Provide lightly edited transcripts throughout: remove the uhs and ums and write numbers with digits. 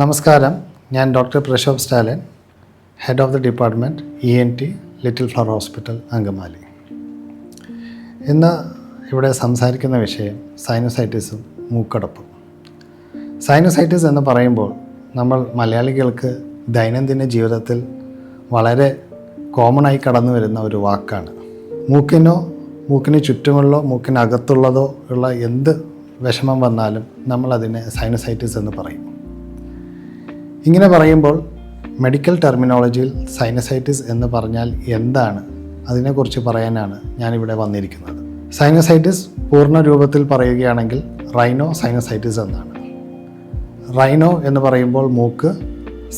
നമസ്കാരം, ഞാൻ doctor Prashobh Stalin, head of the department ENT little flower hospital Angamaly. ഇന്ന് ഇവിടെ സംസാരിക്കുന്ന വിഷയം സൈനസൈറ്റിസും മൂക്കടപ്പും. സൈനസൈറ്റിസ് എന്ന് പറയുമ്പോൾ നമ്മൾ മലയാളികൾക്ക് ദൈനംദിന ജീവിതത്തിൽ വളരെ കോമണായി കടന്നു വരുന്ന ഒരു വാക്കാണ്. മൂക്കിന് ചുറ്റുമുള്ളോ മൂക്കിനകത്തുള്ളതോ ഉള്ള എന്ത് വിഷമം വന്നാലും നമ്മളതിനെ സൈനസൈറ്റിസ് എന്ന് പറയും. ഇങ്ങനെ പറയുമ്പോൾ മെഡിക്കൽ ടെർമിനോളജിയിൽ സൈനസൈറ്റിസ് എന്ന് പറഞ്ഞാൽ എന്താണ്, അതിനെക്കുറിച്ച് പറയാനാണ് ഞാനിവിടെ വന്നിരിക്കുന്നത്. സൈനസൈറ്റിസ് പൂർണ്ണ രൂപത്തിൽ പറയുകയാണെങ്കിൽ റൈനോ സൈനസൈറ്റിസ് എന്നാണ്. റൈനോ എന്ന് പറയുമ്പോൾ മൂക്ക്,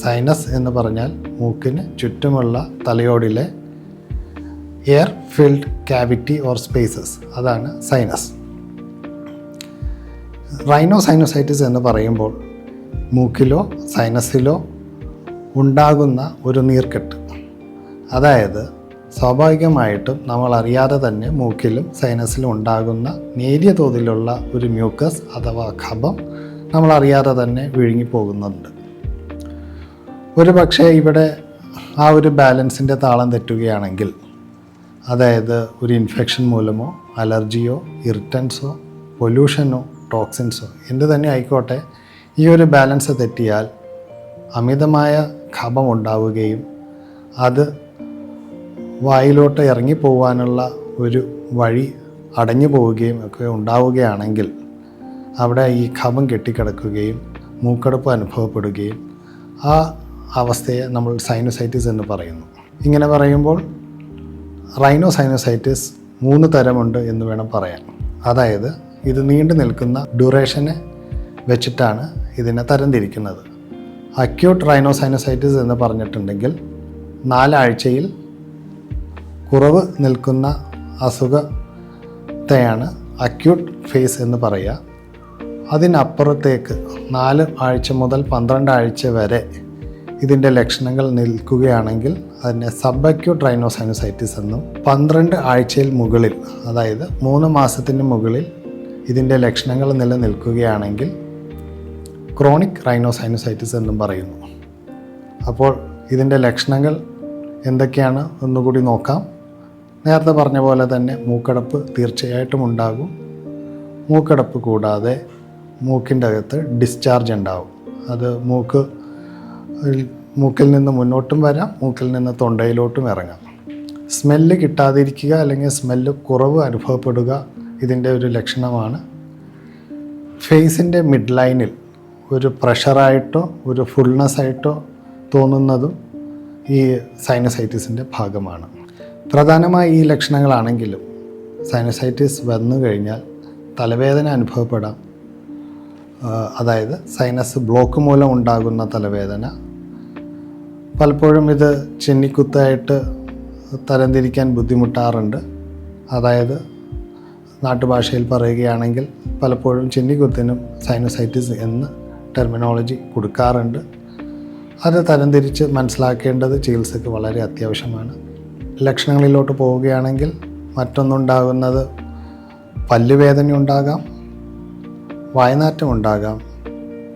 സൈനസ് എന്ന് പറഞ്ഞാൽ മൂക്കിന് ചുറ്റുമുള്ള തലയോടിലെ air filled cavity or spaces, അതാണ് സൈനസ്. റൈനോ സൈനസൈറ്റിസ് എന്ന് പറയുമ്പോൾ മൂക്കിലോ സൈനസിലോ ഉണ്ടാകുന്ന ഒരു നീർക്കെട്ട്, അതായത് സ്വാഭാവികമായിട്ടും നമ്മൾ അറിയാതെ തന്നെ മൂക്കിലും സൈനസിലും ഉണ്ടാകുന്ന നേരിയ തോതിലുള്ള ഒരു മ്യൂക്കസ് അഥവാ ഖബം നമ്മൾ അറിയാതെ തന്നെ വിഴുങ്ങിപ്പോകുന്നുണ്ട്. ഒരു പക്ഷേ ഇവിടെ ആ ഒരു ബാലൻസിൻ്റെ താളം തെറ്റുകയാണെങ്കിൽ, അതായത് ഒരു ഇൻഫെക്ഷൻ മൂലമോ അലർജിയോ ഇറിറ്റൻസോ പൊല്യൂഷനോ ടോക്സിൻസോ എന്ത് തന്നെ ആയിക്കോട്ടെ, ഈ ഒരു ബാലൻസ് തെറ്റിയാൽ അമിതമായ ഖബം ഉണ്ടാവുകയും അത് വായിലോട്ട് ഇറങ്ങിപ്പോവാനുള്ള ഒരു വഴി അടഞ്ഞു പോവുകയും ഒക്കെ ഉണ്ടാവുകയാണെങ്കിൽ അവിടെ ഈ ഖബം കെട്ടിക്കിടക്കുകയും മൂക്കടപ്പ് അനുഭവപ്പെടുകയും ആ അവസ്ഥയെ നമ്മൾ സൈനസൈറ്റിസ് എന്ന് പറയുന്നു. ഇങ്ങനെ പറയുമ്പോൾ റൈനോ സൈനസൈറ്റിസ് 3 തരമുണ്ട് എന്ന് വേണം പറയാൻ. അതായത് ഇത് നീണ്ടു നിൽക്കുന്ന ഡ്യൂറേഷനെ വെച്ചിട്ടാണ് ഇതിനെ തരംതിരിക്കുന്നത്. അക്യൂട്ട് റൈനോ സൈനസൈറ്റിസ് എന്ന് പറഞ്ഞിട്ടുണ്ടെങ്കിൽ 4 ആഴ്ചയിൽ കുറവ് നിൽക്കുന്ന അസുഖത്തെയാണ് അക്യൂട്ട് ഫേസ് എന്ന് പറയുക. അതിനപ്പുറത്തേക്ക് 4 ആഴ്ച മുതൽ 12 ആഴ്ച വരെ ഇതിൻ്റെ ലക്ഷണങ്ങൾ നിൽക്കുകയാണെങ്കിൽ അതിനെ സബ് അക്യൂട്ട് റൈനോ സൈനസൈറ്റിസ് എന്നും, 12 ആഴ്ചയിൽ മുകളിൽ, അതായത് 3 മാസത്തിന് മുകളിൽ ഇതിൻ്റെ ലക്ഷണങ്ങൾ നിലനിൽക്കുകയാണെങ്കിൽ ക്രോണിക് റൈനോ സൈനസൈറ്റിസ് എന്നും പറയുന്നു. അപ്പോൾ ഇതിൻ്റെ ലക്ഷണങ്ങൾ എന്തൊക്കെയാണ് ഒന്നുകൂടി നോക്കാം. നേരത്തെ പറഞ്ഞ പോലെ തന്നെ മൂക്കടപ്പ് തീർച്ചയായിട്ടും ഉണ്ടാകും. മൂക്കടപ്പ് കൂടാതെ മൂക്കിൻ്റെ അകത്ത് ഡിസ്ചാർജ് ഉണ്ടാവും. അത് മൂക്കിൽ നിന്ന് മുന്നോട്ടും വരാം, മൂക്കിൽ നിന്ന് തൊണ്ടയിലോട്ടും ഇറങ്ങാം. സ്മെല്ല് കിട്ടാതിരിക്കുക അല്ലെങ്കിൽ സ്മെല്ല് കുറവ് അനുഭവപ്പെടുക ഇതിൻ്റെ ഒരു ലക്ഷണമാണ്. ഫേസിൻ്റെ മിഡ് ലൈനിൽ ഒരു പ്രഷറായിട്ടോ ഒരു ഫുൾനെസ്സായിട്ടോ തോന്നുന്നതും ഈ സൈനസൈറ്റിസിൻ്റെ ഭാഗമാണ്. പ്രധാനമായി ഈ ലക്ഷണങ്ങളാണെങ്കിലും സൈനസൈറ്റിസ് വന്നു കഴിഞ്ഞാൽ തലവേദന അനുഭവപ്പെടാം. അതായത് സൈനസ് ബ്ലോക്ക് മൂലം ഉണ്ടാകുന്ന തലവേദന. പലപ്പോഴും ഇത് ചെന്നിക്കുത്തായിട്ട് തരംതിരിക്കാൻ ബുദ്ധിമുട്ടാറുണ്ട്. അതായത് നാട്ടുഭാഷയിൽ പറയുകയാണെങ്കിൽ പലപ്പോഴും ചെന്നിക്കുത്തിനും സൈനസൈറ്റിസ് എന്ന് ടെർമിനോളജി കൊടുക്കാറുണ്ട്. അത് തരംതിരിച്ച് മനസ്സിലാക്കേണ്ടത് ചികിത്സയ്ക്ക് വളരെ അത്യാവശ്യമാണ്. ലക്ഷണങ്ങളിലോട്ട് പോവുകയാണെങ്കിൽ മറ്റൊന്നുണ്ടാകുന്നത് പല്ലുവേദന ഉണ്ടാകാം, വായനാറ്റം ഉണ്ടാകാം,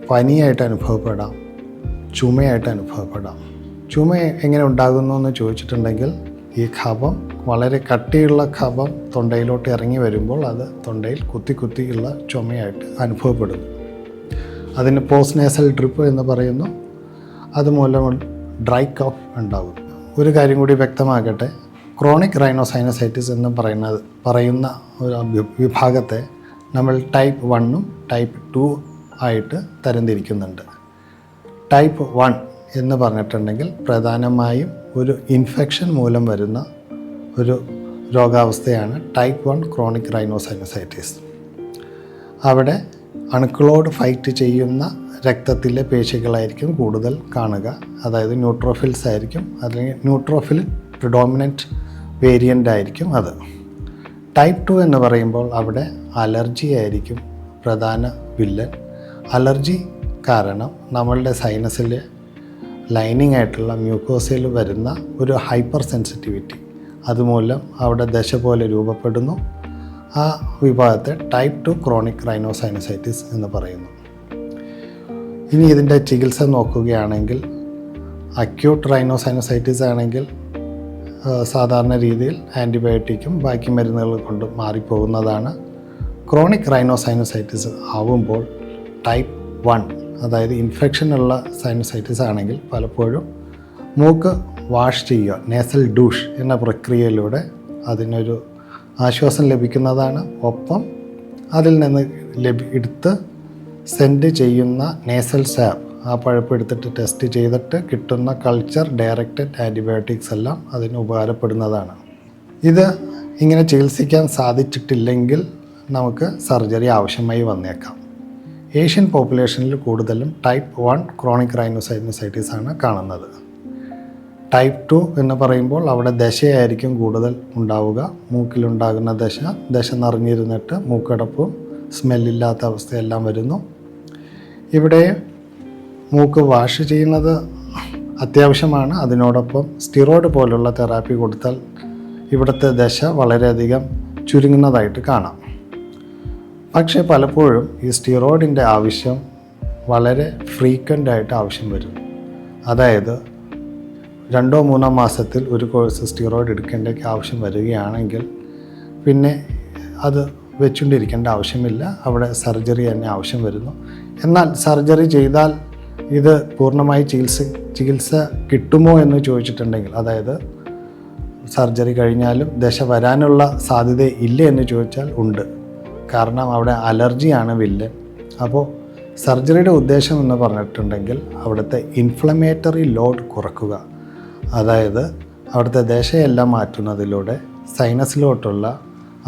പനിയായിട്ട് അനുഭവപ്പെടാം, ചുമയായിട്ട് അനുഭവപ്പെടാം. ചുമ എങ്ങനെ ഉണ്ടാകുന്നു എന്ന് ചോദിച്ചിട്ടുണ്ടെങ്കിൽ, ഈ ഖബം വളരെ കട്ടിയുള്ള ഖബം തൊണ്ടയിലോട്ട് ഇറങ്ങി വരുമ്പോൾ അത് തൊണ്ടയിൽ കുത്തിയുള്ള ചുമയായിട്ട് അനുഭവപ്പെടുന്നു. അതിന് പോസ്റ്റ് നേസൽ ഡ്രിപ്പ് എന്ന് പറയുന്നു. അതുമൂലം ഡ്രൈ കഫ് ഉണ്ടാകും. ഒരു കാര്യം കൂടി വ്യക്തമാക്കട്ടെ, ക്രോണിക് റൈനോ സൈനസൈറ്റിസ് എന്ന് പറയുന്ന ഒരു വിഭാഗത്തെ നമ്മൾ ടൈപ്പ് 1ഉം ടൈപ്പ് 2 ആയിട്ട് തരംതിരിക്കുന്നുണ്ട്. ടൈപ്പ് 1 എന്ന് പറഞ്ഞിട്ടുണ്ടെങ്കിൽ പ്രധാനമായും ഒരു ഇൻഫെക്ഷൻ മൂലം വരുന്ന ഒരു രോഗാവസ്ഥയാണ് ടൈപ്പ് 1 ക്രോണിക് റൈനോ സൈനസൈറ്റിസ്. അവിടെ അണുക്കളോട് ഫൈറ്റ് ചെയ്യുന്ന രക്തത്തിലെ പേശികളായിരിക്കും കൂടുതൽ കാണുക. അതായത് ന്യൂട്രോഫിൽസ് ആയിരിക്കും, അല്ലെങ്കിൽ ന്യൂട്രോഫിൽ പ്രിഡോമിനൻറ്റ് വേരിയൻ്റ് ആയിരിക്കും അത്. ടൈപ്പ് 2 എന്ന് പറയുമ്പോൾ അവിടെ അലർജി ആയിരിക്കും പ്രധാന വില്ലൻ. അലർജി കാരണം നമ്മളുടെ സൈനസിലെ ലൈനിങ് ആയിട്ടുള്ള മ്യൂക്കോസയിൽ വരുന്ന ഒരു ഹൈപ്പർ സെൻസിറ്റിവിറ്റി, അതുമൂലം അവിടെ ദശ പോലെ രൂപപ്പെടുന്നു. ആ വിഭാഗത്തെ ടൈപ്പ് 2 ക്രോണിക് റൈനോ സൈനസൈറ്റിസ് എന്ന് പറയുന്നു. ഇനി ഇതിൻ്റെ ചികിത്സ നോക്കുകയാണെങ്കിൽ അക്യൂട്ട് റൈനോസൈനസൈറ്റിസ് ആണെങ്കിൽ സാധാരണ രീതിയിൽ ആൻറ്റിബയോട്ടിക്കും ബാക്കി മരുന്നുകൾ കൊണ്ട് മാറിപ്പോകുന്നതാണ്. ക്രോണിക് റൈനോസൈനസൈറ്റിസ് ആവുമ്പോൾ ടൈപ്പ് 1 അതായത് ഇൻഫെക്ഷനുള്ള സൈനസൈറ്റിസ് ആണെങ്കിൽ പലപ്പോഴും മൂക്ക് വാഷ് ചെയ്യുക, നേസൽ ഡൂഷ് എന്ന പ്രക്രിയയിലൂടെ അതിനൊരു ആശ്വാസം ലഭിക്കുന്നതാണ്. ഒപ്പം അതിൽ നിന്ന് എടുത്ത് സെൻഡ് ചെയ്യുന്ന നേസൽ സാബ്, ആ പഴുപ്പ് എടുത്തിട്ട് ടെസ്റ്റ് ചെയ്തിട്ട് കിട്ടുന്ന കൾച്ചർ ഡയറക്റ്റഡ് ആൻറ്റിബയോട്ടിക്സ് എല്ലാം അതിന് ഉപകാരപ്പെടുന്നതാണ്. ഇത് ഇങ്ങനെ ചികിത്സിക്കാൻ സാധിച്ചിട്ടില്ലെങ്കിൽ നമുക്ക് സർജറി ആവശ്യമായി വന്നേക്കാം. ഏഷ്യൻ പോപ്പുലേഷനിൽ കൂടുതലും ടൈപ്പ് 1 ക്രോണിക് റൈനോസൈനസൈറ്റിസ് ആണ് കാണുന്നത്. ടൈപ്പ് 2 എന്ന് പറയുമ്പോൾ അവിടെ ദശയായിരിക്കും കൂടുതൽ ഉണ്ടാവുക. മൂക്കിലുണ്ടാകുന്ന ദശ നിറഞ്ഞിരുന്നിട്ട് മൂക്കടപ്പും സ്മെല്ലില്ലാത്ത അവസ്ഥയെല്ലാം വരുന്നു. ഇവിടെ മൂക്ക് വാഷ് ചെയ്യുന്നത് അത്യാവശ്യമാണ്. അതിനോടൊപ്പം സ്റ്റിറോയിഡ് പോലുള്ള തെറാപ്പി കൊടുത്താൽ ഇവിടുത്തെ ദശ വളരെയധികം ചുരുങ്ങുന്നതായിട്ട് കാണാം. പക്ഷേ പലപ്പോഴും ഈ സ്റ്റിറോയിഡിൻ്റെ ആവശ്യം വളരെ ഫ്രീക്വൻ്റ് ആയിട്ട് ആവശ്യം വരും. അതായത് 2-3 മാസത്തിൽ ഒരു കോഴ്സ് സ്റ്റിറോയിഡ് എടുക്കേണ്ട ആവശ്യം വരികയാണെങ്കിൽ പിന്നെ അത് വെച്ചുകൊണ്ടിരിക്കേണ്ട ആവശ്യമില്ല, അവിടെ സർജറി തന്നെ ആവശ്യം വരുന്നു. എന്നാൽ സർജറി ചെയ്താൽ ഇത് പൂർണ്ണമായി ചികിത്സ കിട്ടുമോ എന്ന് ചോദിച്ചിട്ടുണ്ടെങ്കിൽ, അതായത് സർജറി കഴിഞ്ഞാലും ദശ വരാനുള്ള സാധ്യത ഇല്ല എന്ന് ചോദിച്ചാൽ ഉണ്ട്. കാരണം അവിടെ അലർജിയാണ് വില്ലൻ. അപ്പോൾ സർജറിയുടെ ഉദ്ദേശം എന്ന് പറഞ്ഞിട്ടുണ്ടെങ്കിൽ അവിടുത്തെ ഇൻഫ്ലമേറ്ററി ലോഡ് കുറക്കുക, അതായത് അവിടുത്തെ ദശയെല്ലാം മാറ്റുന്നതിലൂടെ സൈനസിലോട്ടുള്ള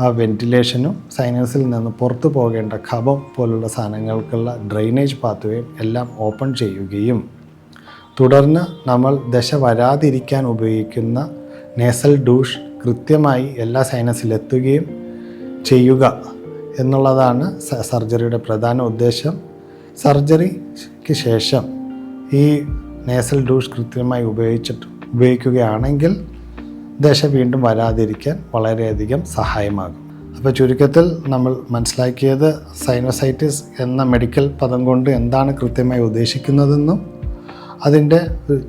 ആ വെൻറ്റിലേഷനും സൈനസിൽ നിന്ന് പുറത്തു പോകേണ്ട കഫം പോലുള്ള സാധനങ്ങൾക്കുള്ള ഡ്രെയിനേജ് പാത്വേയും എല്ലാം ഓപ്പൺ ചെയ്യുകയും തുടർന്ന് നമ്മൾ ദശ വരാതിരിക്കാൻ ഉപയോഗിക്കുന്ന നേസൽ ഡൂഷ് കൃത്യമായി എല്ലാ സൈനസിലെത്തുകയും ചെയ്യുക എന്നുള്ളതാണ് സർജറിയുടെ പ്രധാന ഉദ്ദേശം. സർജറിക്ക് ശേഷം ഈ നേസൽ ഡൂഷ് കൃത്യമായി ഉപയോഗിക്കുകയാണെങ്കിൽ ദശ വീണ്ടും വരാതിരിക്കാൻ വളരെയധികം സഹായമാകും. അപ്പോൾ ചുരുക്കത്തിൽ നമ്മൾ മനസ്സിലാക്കിയത് സൈനസൈറ്റിസ് എന്ന മെഡിക്കൽ പദം കൊണ്ട് എന്താണ് കൃത്യമായി ഉദ്ദേശിക്കുന്നതെന്നും അതിൻ്റെ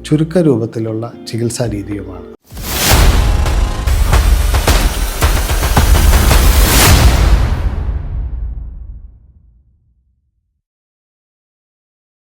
ചുരുക്ക രൂപത്തിലുള്ള ചികിത്സാ രീതിയുമാണ്.